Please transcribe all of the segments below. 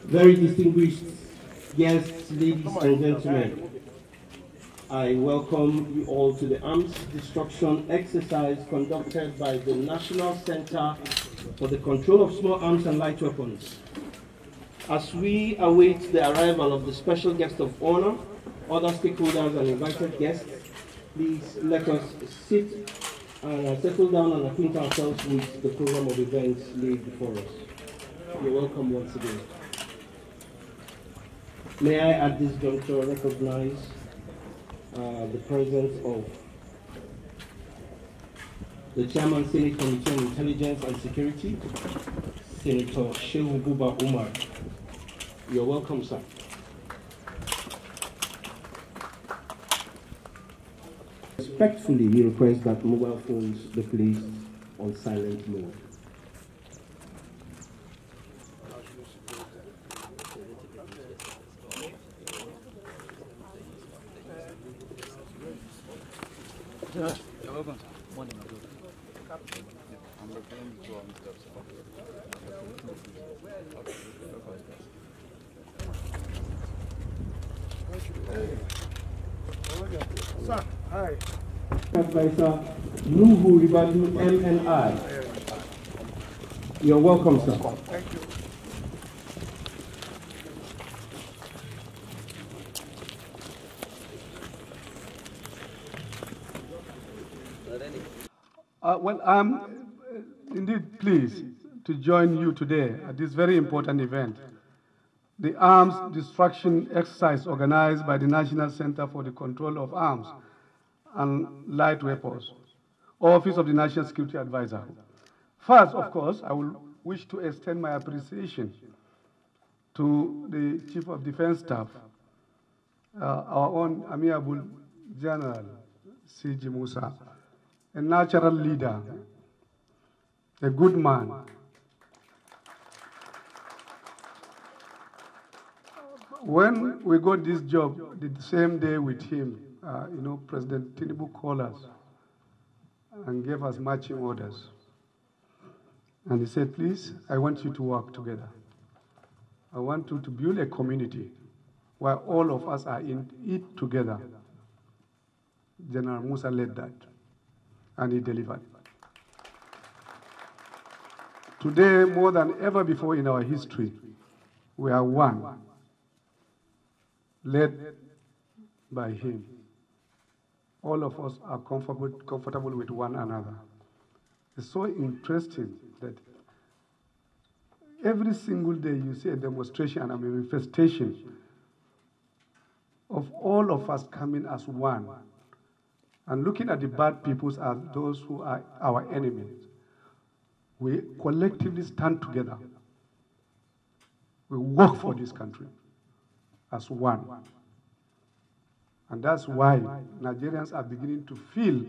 Very distinguished guests, ladies and gentlemen, I welcome you all to the arms destruction exercise conducted by the National Center for the Control of Small Arms and Light Weapons. As we await the arrival of the special guest of honor, other stakeholders and invited guests, please let us sit and settle down and acquaint ourselves with the program of events laid before us. You're welcome once again. May I at this juncture recognize the presence of the Chairman, Senate Committee on Intelligence and Security, Senator Shehu Buba Umar. You're welcome, sir. Respectfully, we request that mobile phones be placed on silent mode. Sir, hi. Advisor Nuhu Ribadu MNI. You're welcome, sir. Thank you. Well, I'm indeed pleased to join you today at this very important event, the arms destruction exercise organized by the National Center for the Control of Arms and Light Weapons, Office of the National Security Advisor. First, of course, I will wish to extend my appreciation to the Chief of Defense Staff, our own amiable General C.G. Musa, a natural leader, a good man. When we got this job, the same day with him, President Tinubu called us and gave us marching orders. And he said, please, I want you to work together. I want you to build a community where all of us are in it together. General Musa led that, and he delivered. Today, more than ever before in our history, we are one, led by him. All of us are comfortable with one another. It's so interesting that every single day you see a demonstration and a manifestation of all of us coming as one and looking at the bad peoples as those who are our enemies. We collectively stand together. We work for this country as one. And that's why Nigerians are beginning to feel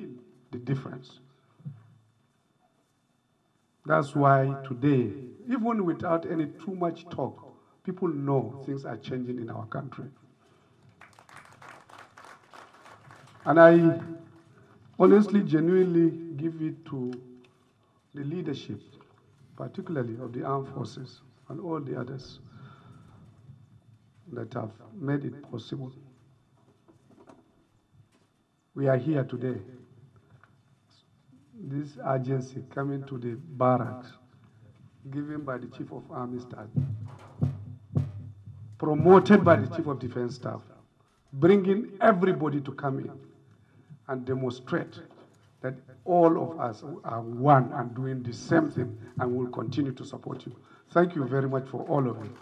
the difference. That's why today, even without any too much talk, people know things are changing in our country. And I honestly, genuinely give it to the leadership, particularly of the armed forces and all the others that have made it possible. We are here today. This agency coming to the barracks, given by the Chief of Army Staff, promoted by the Chief of Defense Staff, bringing everybody to come in and demonstrate that all of us are one and doing the same thing and will continue to support you. Thank you very much for all of you.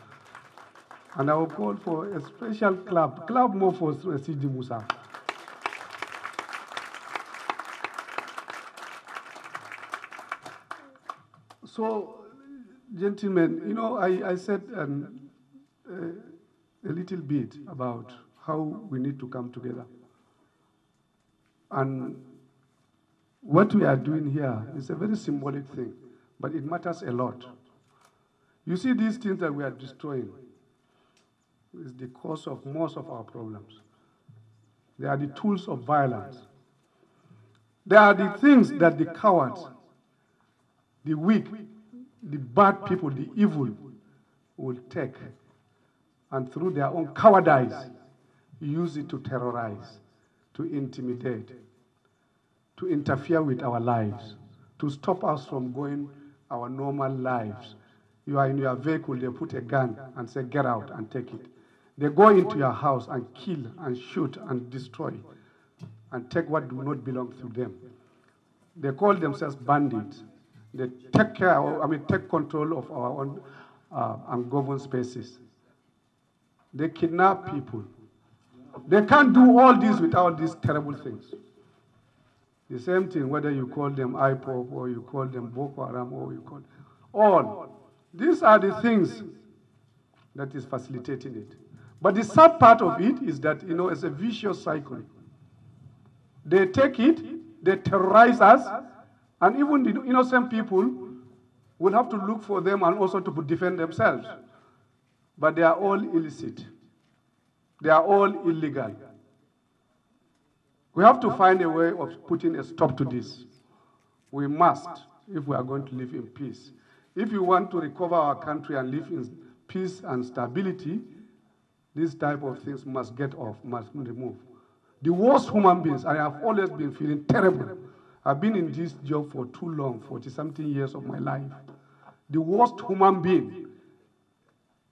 And I will call for a special clap more for Sidi Musa. So, gentlemen, you know, I said a little bit about how we need to come together. And what we are doing here is a very symbolic thing, but it matters a lot. You see, these things that we are destroying is the cause of most of our problems. They are the tools of violence. They are the things that the cowards, the weak, the bad people, the evil will take and through their own cowardice use it to terrorize, to intimidate, to interfere with our lives, to stop us from going our normal lives. You are in your vehicle, they put a gun and say, get out and take it. They go into your house and kill and shoot and destroy and take what do not belong to them. They call themselves bandits. They take take control of our own ungoverned spaces. They kidnap people. They can't do all this without these terrible things. The same thing, whether you call them IPOP or you call them Boko Haram or you call all. These are the things that is facilitating it. But the sad part of it is that, you know, it's a vicious cycle. They take it, they terrorize us, and even the innocent people will have to look for them and also to defend themselves. But they are all illicit. They are all illegal. We have to find a way of putting a stop to this. We must, if we are going to live in peace. If you want to recover our country and live in peace and stability, these type of things must get off, must be removed. The worst human beings, I have always been feeling terrible. I've been in this job for too long, 40-something years of my life. The worst human being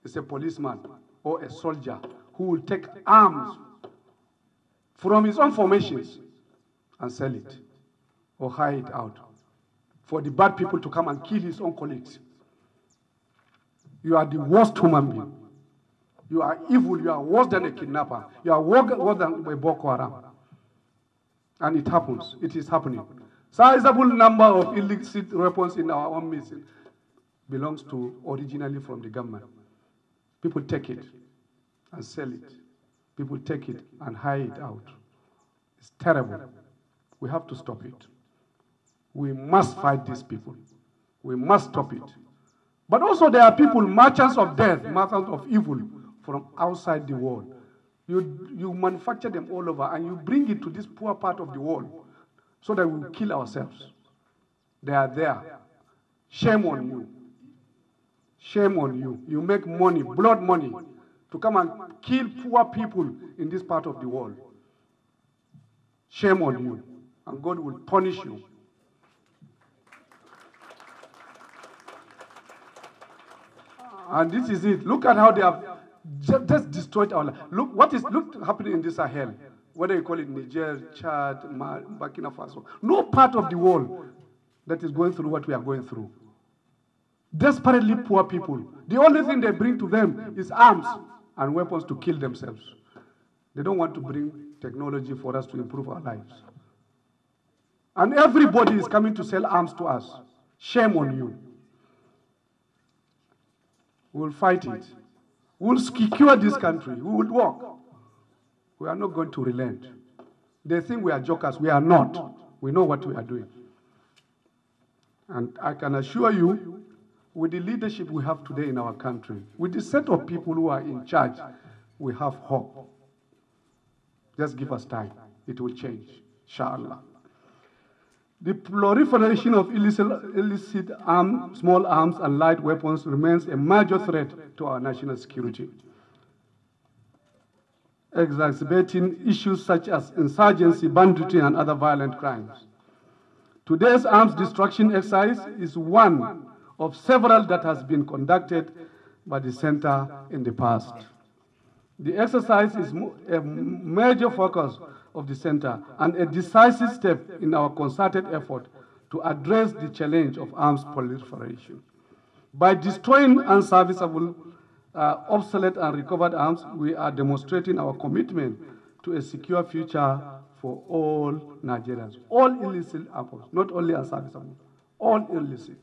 is a policeman or a soldier who will take arms from his own formations and sell it or hire it out for the bad people to come and kill his own colleagues. You are the worst human being. You are evil. You are worse than a kidnapper. You are worse than a Boko Haram. And it happens. It is happening. Sizable number of illicit weapons in our own midst belongs to originally from the government. People take it and sell it. People take it and hire it out. It's terrible. We have to stop it. We must fight these people. We must stop it. But also there are people, merchants of death, merchants of evil from outside the world. You manufacture them all over and you bring it to this poor part of the world so that we will kill ourselves. They are there. Shame on you. Shame on you. You make money, blood money, to come and kill poor people in this part of the world. Shame on you. And God will punish you. And this is it. Look at how they have just destroyed our life. Look what is happening in this Sahel. Whether you call it Niger, Chad, Burkina Faso. No part of the world that is going through what we are going through. Desperately poor people. The only thing they bring to them is arms and weapons to kill themselves. They don't want to bring technology for us to improve our lives. And everybody is coming to sell arms to us. Shame on you. We'll fight it. We'll secure this country. We will work. We are not going to relent. They think we are jokers. We are not. We know what we are doing. And I can assure you, with the leadership we have today in our country, with the set of people who are in charge, we have hope. Just give us time. It will change, inshallah. The proliferation of illicit arms, small arms and light weapons remains a major threat to our national security, exacerbating issues such as insurgency, banditry, and other violent crimes. Today's arms destruction exercise is one of several that has been conducted by the center in the past. The exercise is a major focus of the center and a decisive step in our concerted effort to address the challenge of arms proliferation. By destroying unserviceable, obsolete and recovered arms, we are demonstrating our commitment to a secure future for all Nigerians. All illicit arms, not only unserviceable, all illicit.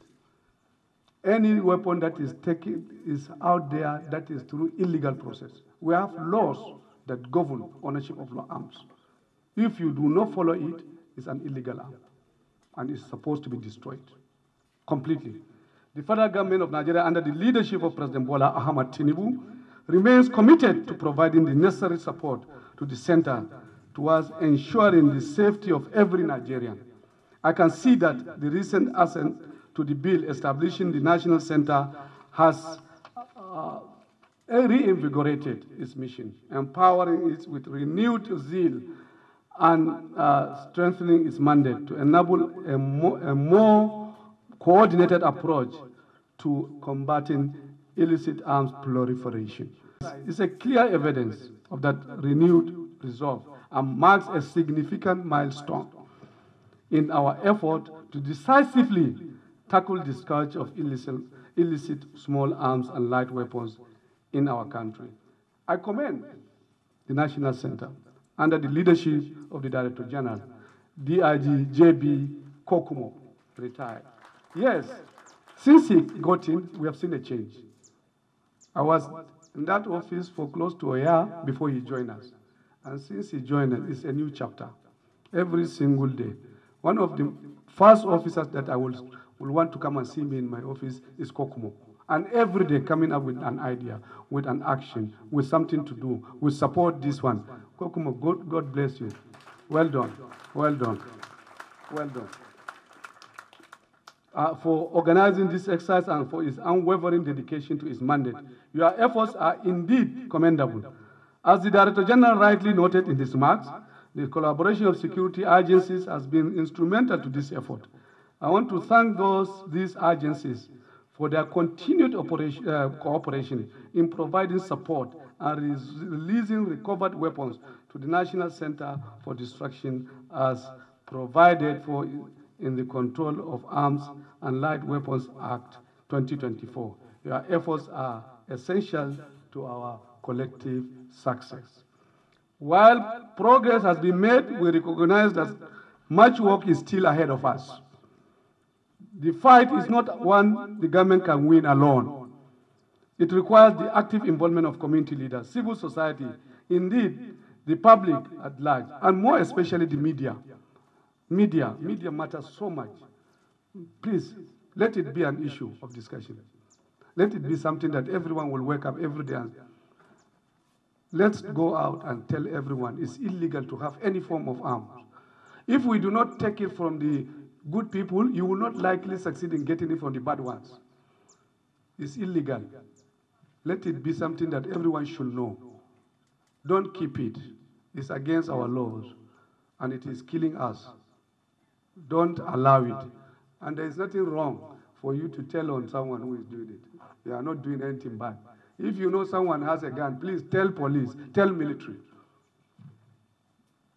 Any weapon that is taken is out there that is through illegal process. We have laws that govern ownership of arms. If you do not follow it, it's an illegal arm, and it's supposed to be destroyed completely. The federal government of Nigeria, under the leadership of President Bola Ahmed Tinubu, remains committed to providing the necessary support to the center towards ensuring the safety of every Nigerian. I can see that the recent assent to the bill establishing the National Center has reinvigorated its mission, empowering it with renewed zeal and strengthening its mandate to enable a more coordinated approach to combating illicit arms proliferation. It's a clear evidence of that renewed resolve and marks a significant milestone in our effort to decisively tackle the scourge of illicit small arms and light weapons in our country. I commend the National Center under the leadership of the Director General, DIG JB Kokumo, retired. Yes, since he got in, we have seen a change. I was in that office for close to a year before he joined us. And since he joined us, it's a new chapter every single day. One of the first officers that I will want to come and see me in my office is Kokumo. And every day coming up with an idea, with an action, with something to do, with support this one. Kokumo, God bless you. Well done, well done, well done. For organizing this exercise and for his unwavering dedication to his mandate. Your efforts are indeed commendable. As the Director General rightly noted in his remarks, the collaboration of security agencies has been instrumental to this effort. I want to thank these agencies for their continued cooperation in providing support and releasing recovered weapons to the National Center for Destruction as provided for in the Control of Arms and Light Weapons Act 2024. Your efforts are essential to our collective success. While progress has been made, we recognize that much work is still ahead of us. The fight is not one the government can win alone. It requires the active involvement of community leaders, civil society, indeed the public at large, and more especially the media. Media matters so much. Please, let it be an issue of discussion. Let it be something that everyone will wake up every day and let's go out and tell everyone it's illegal to have any form of arms. If we do not take it from the good people, you will not likely succeed in getting it from the bad ones. It's illegal. Let it be something that everyone should know. Don't keep it. It's against our laws, and it is killing us. Don't allow it. And there is nothing wrong for you to tell on someone who is doing it. They are not doing anything bad. If you know someone has a gun, please tell police, tell military.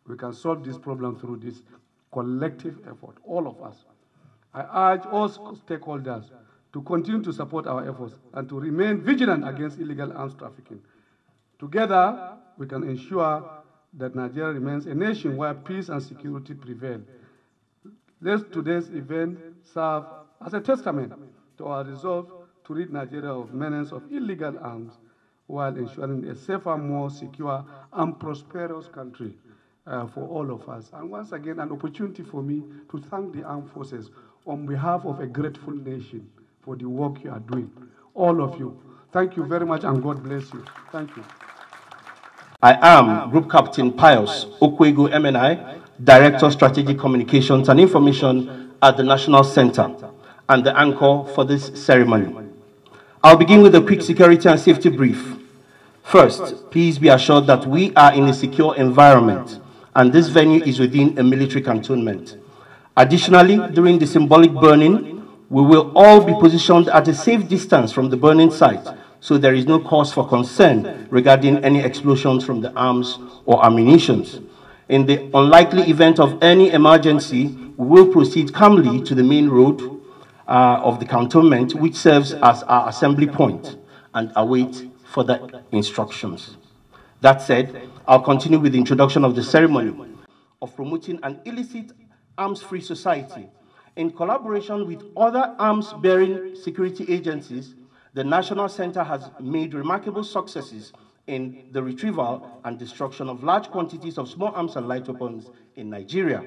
We can solve this problem through this collective effort, all of us. I urge all stakeholders to continue to support our efforts and to remain vigilant against illegal arms trafficking. Together, we can ensure that Nigeria remains a nation where peace and security prevail. Let today's event serve as a testament to our resolve to rid Nigeria of menace of illegal arms, while ensuring a safer, more secure, and prosperous country for all of us. And once again, an opportunity for me to thank the armed forces on behalf of a grateful nation for the work you are doing. All of you. Thank you very much, and God bless you. Thank you. I am Group Captain Pius Okwego MNI, Director Strategic Communications and Information at the National Center, and the anchor for this ceremony. I'll begin with a quick security and safety brief. First, please be assured that we are in a secure environment, and this venue is within a military cantonment. Additionally, during the symbolic burning, we will all be positioned at a safe distance from the burning site, so there is no cause for concern regarding any explosions from the arms or ammunition. In the unlikely event of any emergency, we will proceed calmly to the main road of the cantonment, which serves as our assembly point, and await further instructions. That said, I'll continue with the introduction of the ceremony of promoting an illicit arms-free society. In collaboration with other arms-bearing security agencies, the National Center has made remarkable successes in the retrieval and destruction of large quantities of small arms and light weapons in Nigeria.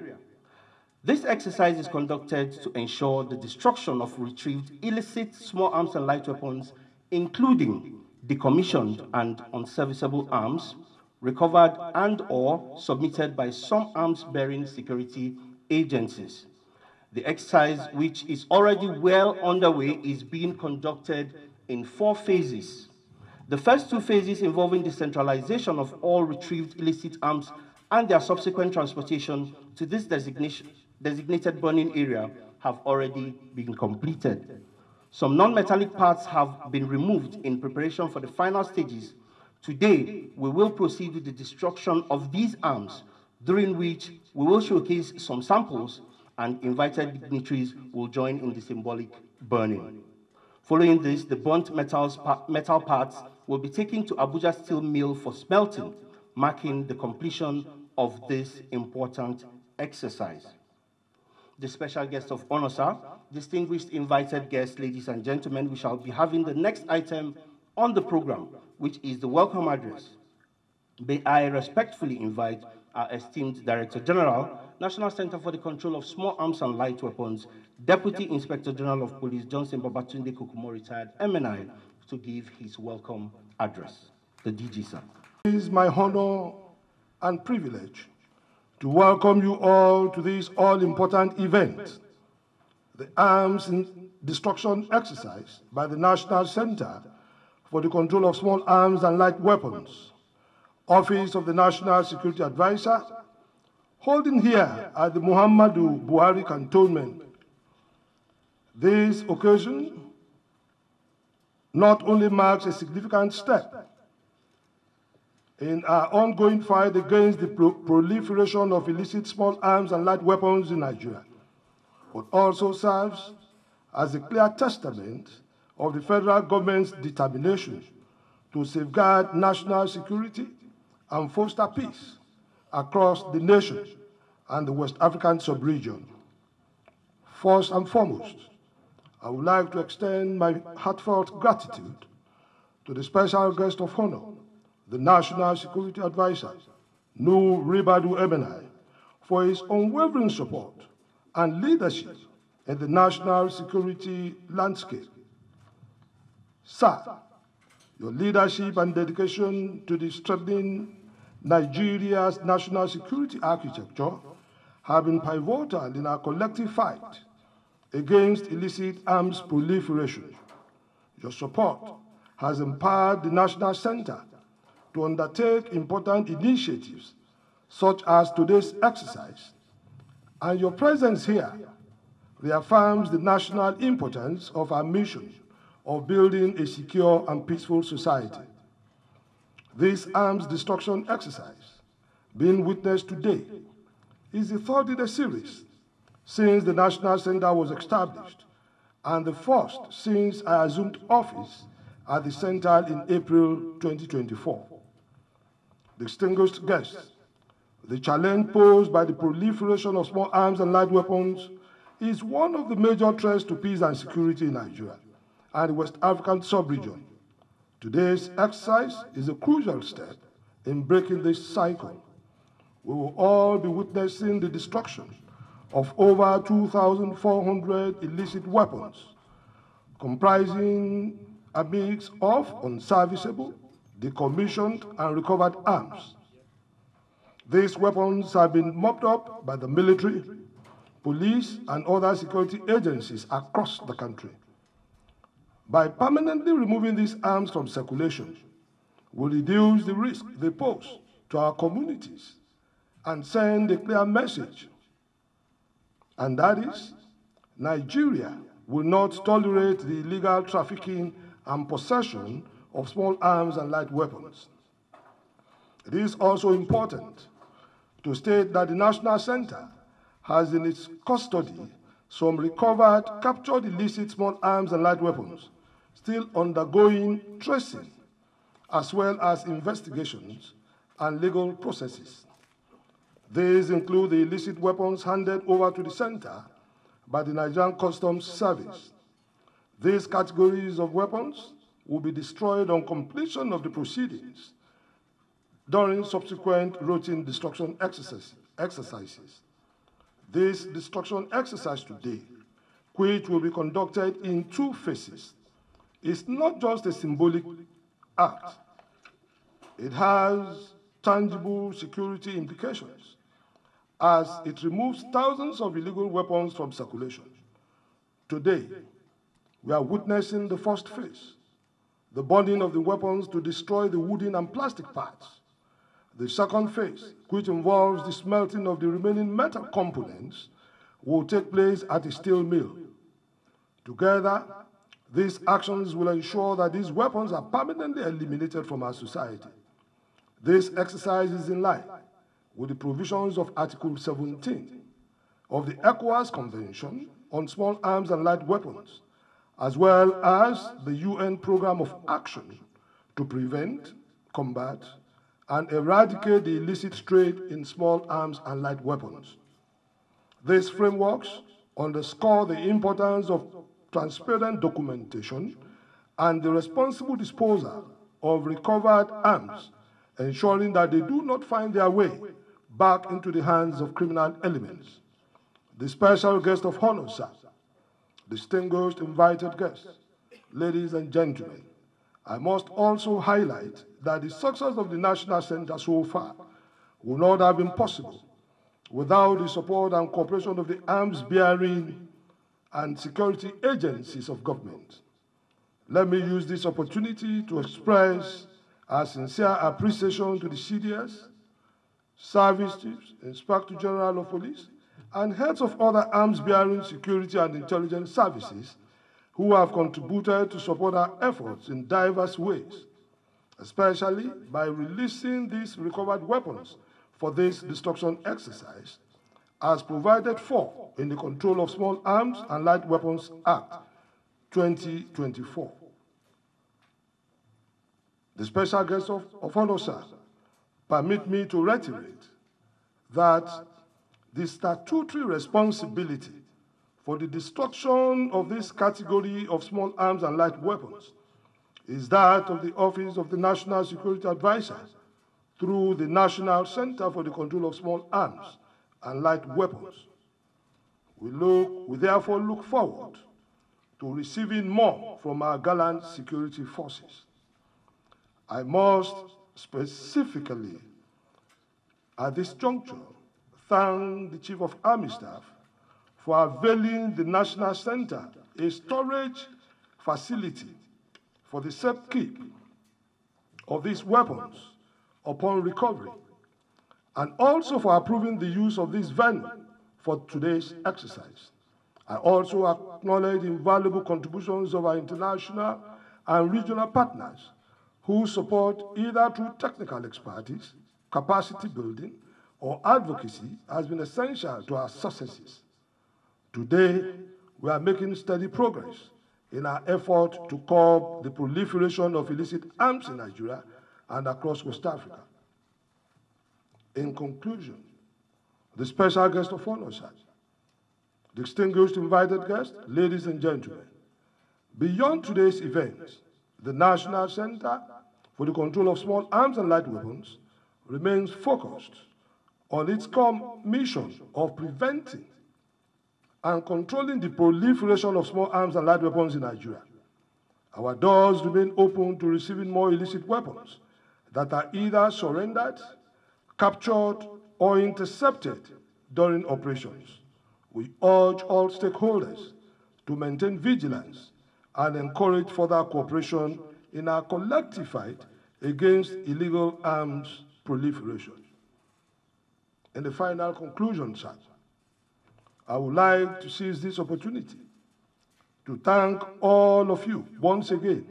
This exercise is conducted to ensure the destruction of retrieved illicit small arms and light weapons, including decommissioned and unserviceable arms, recovered and/or submitted by some arms-bearing security agencies. The exercise, which is already well underway, is being conducted in 4 phases. The first 2 phases, involving the centralization of all retrieved illicit arms and their subsequent transportation to this designated burning area, have already been completed. Some non-metallic parts have been removed in preparation for the final stages. Today, we will proceed with the destruction of these arms, during which we will showcase some samples, and invited dignitaries will join in the symbolic burning. Following this, the burnt metal parts will be taken to Abuja Steel Mill for smelting, marking the completion of this important exercise. The special guest of honor, sir, distinguished invited guests, ladies and gentlemen, we shall be having the next item on the program, which is the welcome address. May I respectfully invite our esteemed Director General, National Center for the Control of Small Arms and Light Weapons, Deputy Inspector General of Police, Johnson Babatunde Kokumo, retired MNI, to give his welcome address. The DG, sir. It is my honor and privilege to welcome you all to this all-important event, the Arms Destruction Exercise by the National Center for the Control of Small Arms and Light Weapons, Office of the National Security Advisor, holding here at the Muhammadu Buhari Cantonment. This occasion not only marks a significant step in our ongoing fight against the proliferation of illicit small arms and light weapons in Nigeria, but also serves as a clear testament of the federal government's determination to safeguard national security and foster peace across the nation and the West African sub-region. First and foremost, I would like to extend my heartfelt gratitude to the special guest of honor, the National Security Advisor, Ribadu MNI, for his unwavering support and leadership in the national security landscape. Sir, your leadership and dedication to the strengthening Nigeria's national security architecture have been pivotal in our collective fight against illicit arms proliferation. Your support has empowered the National Center to undertake important initiatives such as today's exercise, and your presence here reaffirms the national importance of our mission of building a secure and peaceful society. This arms destruction exercise, being witnessed today, is the third in a series since the National Center was established, and the first since I assumed office at the center in April 2024. Distinguished guests, the challenge posed by the proliferation of small arms and light weapons is one of the major threats to peace and security in Nigeria and the West African sub-region. Today's exercise is a crucial step in breaking this cycle. We will all be witnessing the destruction of over 2,400 illicit weapons, comprising a mix of unserviceable, decommissioned, and recovered arms. These weapons have been mopped up by the military, police, and other security agencies across the country. By permanently removing these arms from circulation, we reduce the risk they pose to our communities and send a clear message, and that is, Nigeria will not tolerate the illegal trafficking and possession of small arms and light weapons. It is also important to state that the National Center has in its custody some recovered, captured illicit small arms and light weapons, still undergoing tracing, as well as investigations and legal processes. These include the illicit weapons handed over to the center by the Nigerian Customs Service. These categories of weapons will be destroyed on completion of the proceedings during subsequent routine destruction exercises. This destruction exercise today, which will be conducted in 2 phases, is not just a symbolic act. It has tangible security implications, as it removes thousands of illegal weapons from circulation. Today, we are witnessing the first phase, the burning of the weapons to destroy the wooden and plastic parts. The second phase, which involves the smelting of the remaining metal components, will take place at a steel mill. Together, these actions will ensure that these weapons are permanently eliminated from our society. This exercise is in line with the provisions of Article 17 of the ECOWAS Convention on Small Arms and Light Weapons, as well as the UN Programme of Action to prevent, combat, and eradicate the illicit trade in small arms and light weapons. These frameworks underscore the importance of transparent documentation and the responsible disposal of recovered arms, ensuring that they do not find their way back into the hands of criminal elements. The special guest of honor, sir, distinguished invited guests, ladies and gentlemen, I must also highlight that the success of the National Center so far would not have been possible without the support and cooperation of the arms-bearing and security agencies of government. Let me use this opportunity to express our sincere appreciation to the CDS, Service Chiefs, Inspector General of Police, and heads of other arms-bearing security and intelligence services who have contributed to support our efforts in diverse ways, especially by releasing these recovered weapons for this destruction exercise, as provided for in the Control of Small Arms and Light Weapons Act 2024. The special guest of honor, sir, permit me to reiterate that the statutory responsibility for the destruction of this category of small arms and light weapons is that of the Office of the National Security Advisor through the National Center for the Control of Small Arms and Light Weapons. We therefore look forward to receiving more from our gallant security forces. I must specifically, at this juncture, thank the Chief of Army Staff for availing the National Center a storage facility for the safekeep of these weapons upon recovery, and also for approving the use of this venue for today's exercise. I also acknowledge the invaluable contributions of our international and regional partners whose support, either through technical expertise, capacity building, or advocacy, has been essential to our successes. Today, we are making steady progress in our effort to curb the proliferation of illicit arms in Nigeria and across West Africa. In conclusion, the special guest of honor, sir, distinguished invited guests, ladies and gentlemen, beyond today's event, The National Center for the Control of Small Arms and Light Weapons remains focused on its core mission of preventing and controlling the proliferation of small arms and light weapons in Nigeria. Our doors remain open to receiving more illicit weapons that are either surrendered, captured, or intercepted during operations. We urge all stakeholders to maintain vigilance and encourage further cooperation in our collective fight against illegal arms proliferation. In the final conclusion, sir, I would like to seize this opportunity to thank all of you once again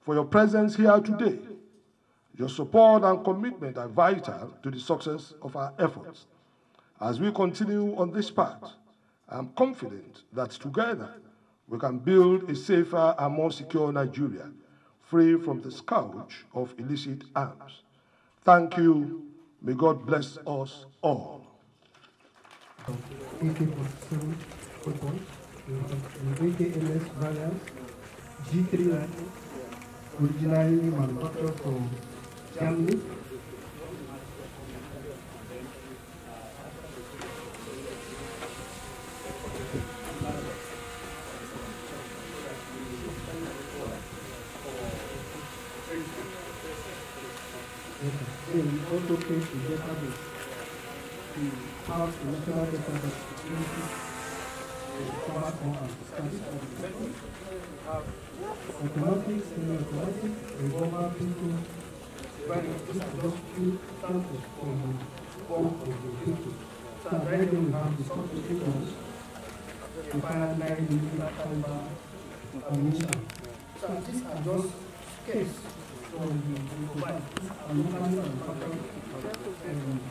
for your presence here today. Your support and commitment are vital to the success of our efforts. As we continue on this path, I am confident that together we can build a safer and more secure Nigeria, free from the scourge of illicit arms. Thank you. May God bless us all. AK-47 weapons, AKMS variants, G3 rifles, originally manufactured from Germany. We also came together to have a national database security cover all our studies. Automatic, semi-automatic, revolver, pistol, these are just few samples from the bulk of the pistol. So right now we have the stock guns, the fire 9mm caliber ammunition. So these are just case from the mobile and locally manufactured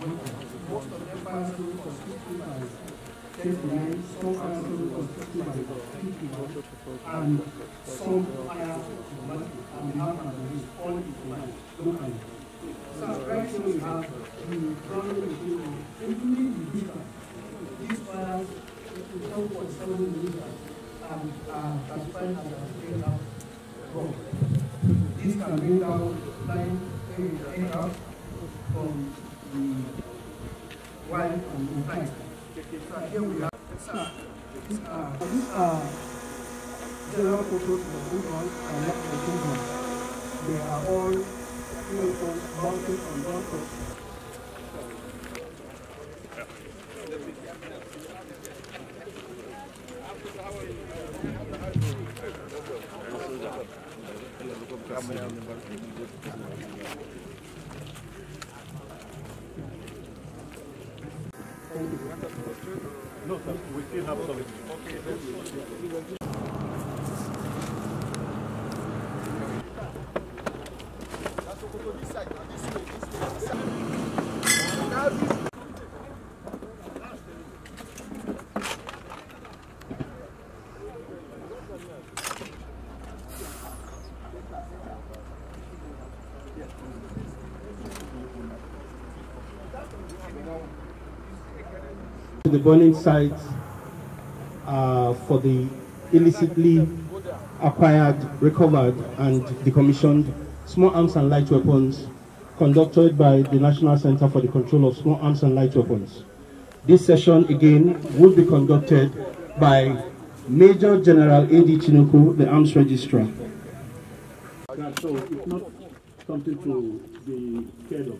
weapons. Most of them fire through constructed by 39, some fire through constructed by 51, and some fire automatic, and we have all locally. So right now we have the problem with including the difference. These fires, 12.7 millimeters, and are classified as a out bomb. This can bring down flying aircraft from the wild and in flight. So here we have these are general photos of the boot and not the boot. They are all mounted on one top. No, we still have some. The burning sites for the illicitly acquired, recovered, and decommissioned small arms and light weapons conducted by the National Center for the Control of Small Arms and Light Weapons. This session again will be conducted by Major General A.D. Chinuku, the Arms Registrar. So it's not something to be scared of.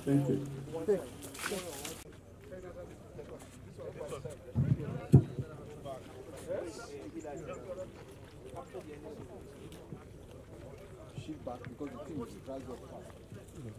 Thank you. Shift back because the thing is drives up fast. Let's go.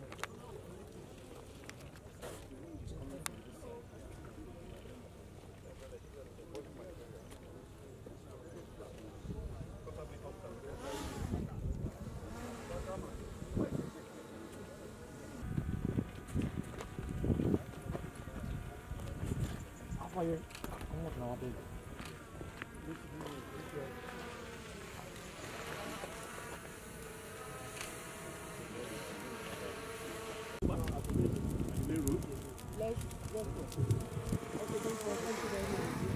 Okay, thank you very much.